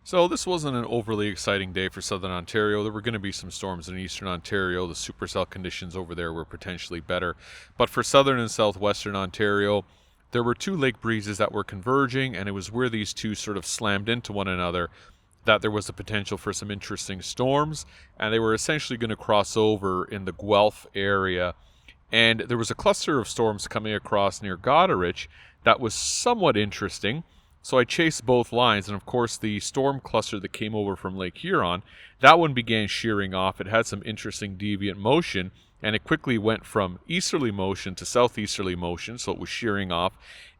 So this wasn't an overly exciting day for southern Ontario. There were going to be some storms in eastern Ontario. The supercell conditions over there were potentially better. But for southern and southwestern Ontario, there were two lake breezes that were converging, and it was where these two sort of slammed into one another that there was a potential for some interesting storms, and they were essentially going to cross over in the Guelph area. And there was a cluster of storms coming across near Goderich that was somewhat interesting. So I chased both lines, and of course the storm cluster that came over from Lake Huron, that one began shearing off. It had some interesting deviant motion, and it quickly went from easterly motion to southeasterly motion, so it was shearing off,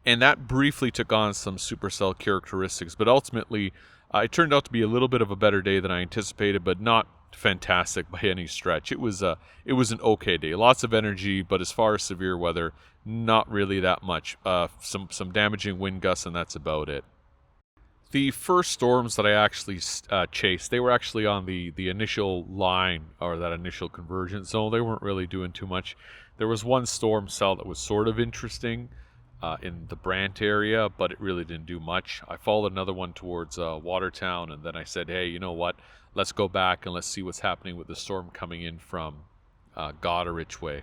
and that briefly took on some supercell characteristics, but ultimately it turned out to be a little bit of a better day than I anticipated, but not fantastic by any stretch. It was an okay day. Lots of energy, but as far as severe weather, not really that much. Some damaging wind gusts, and that's about it. The first storms that I actually chased, they were actually on the initial line, or that initial convergence zone. They weren't really doing too much. There was one storm cell that was sort of interesting in the Brant area, but it really didn't do much. I followed another one towards Watertown, and then I said, hey, you know what? Let's go back and let's see what's happening with the storm coming in from Goderich way.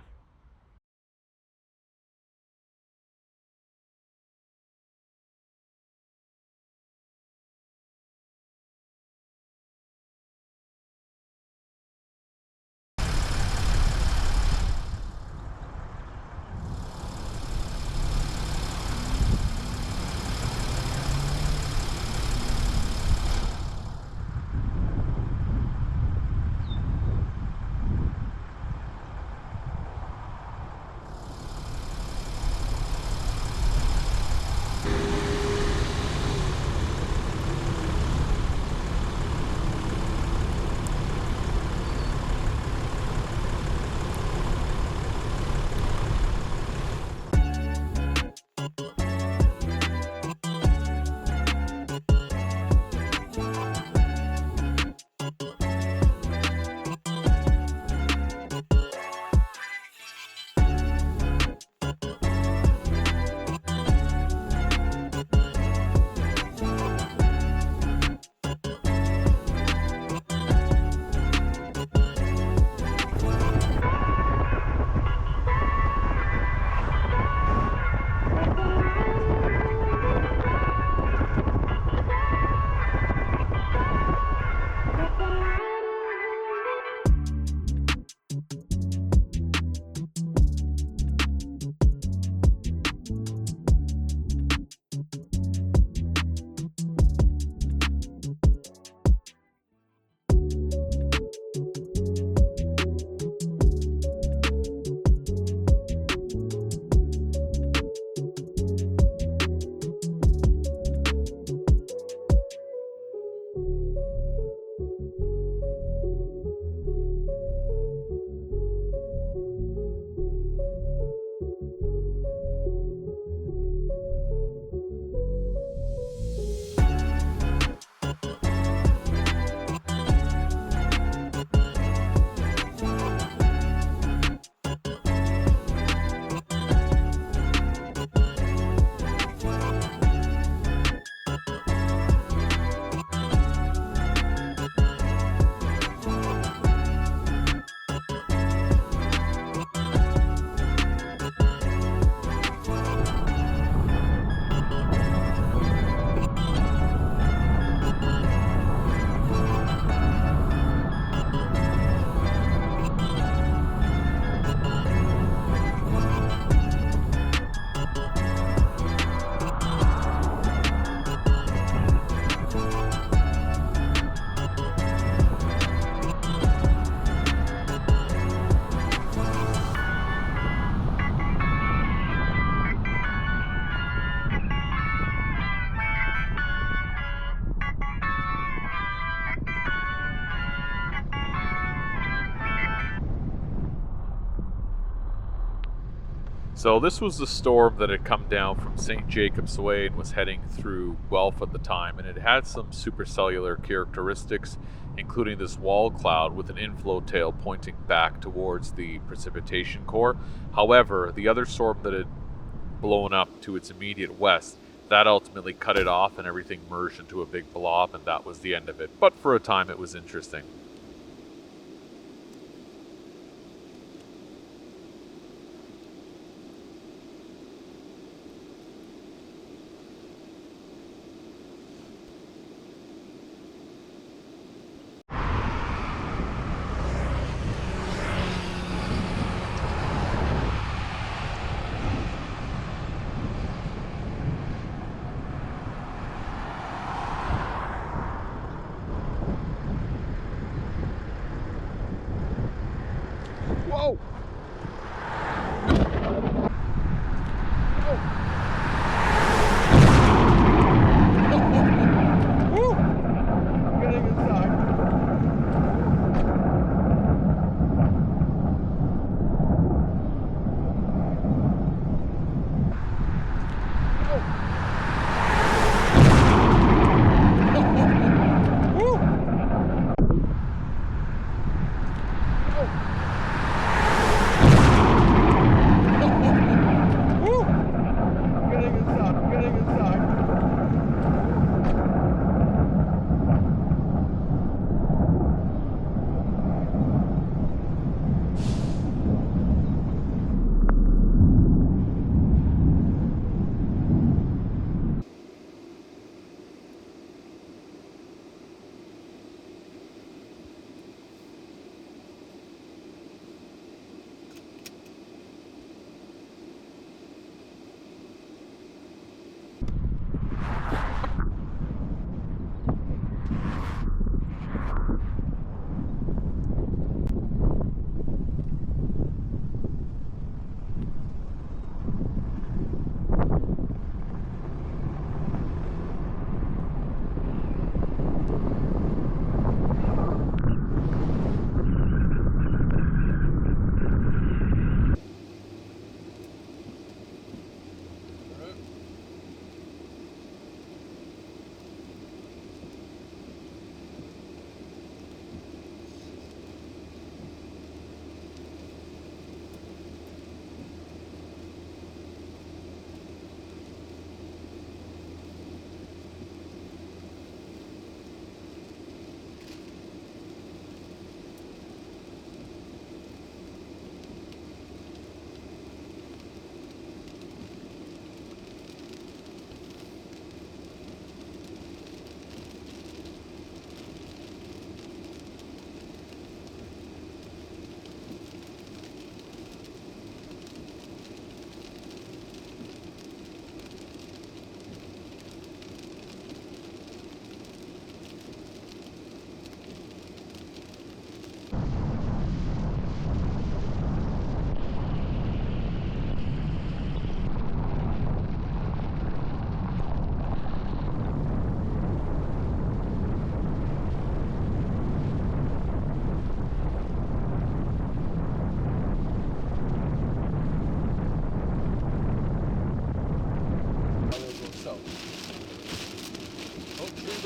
So this was the storm that had come down from St. Jacob's Way and was heading through Guelph at the time, and it had some supercellular characteristics, including this wall cloud with an inflow tail pointing back towards the precipitation core. However, the other storm that had blown up to its immediate west That ultimately cut it off and everything merged into a big blob, and that was the end of it. But for a time it was interesting. Whoa!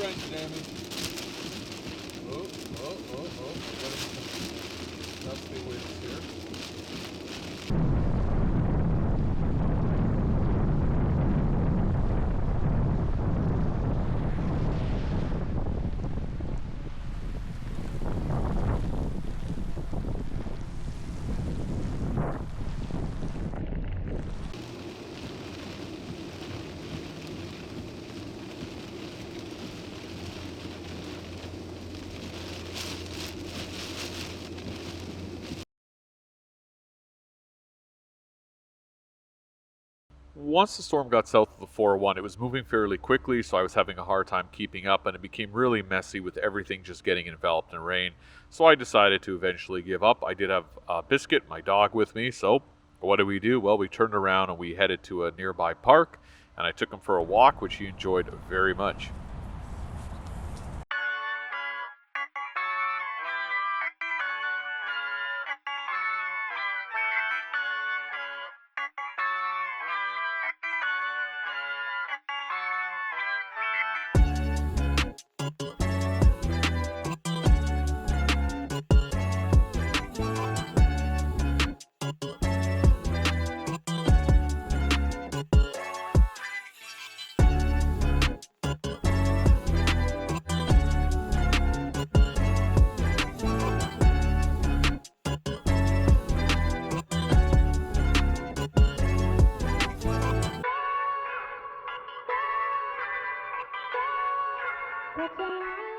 branch damage. Oh. That's the way it's here. Once the storm got south of the 401, it was moving fairly quickly, so I was having a hard time keeping up, and it became really messy with everything just getting enveloped in rain. So I decided to eventually give up. I did have Biscuit, my dog, with me, so what did we do? Well, we turned around and we headed to a nearby park, and I took him for a walk, which he enjoyed very much. That's alright.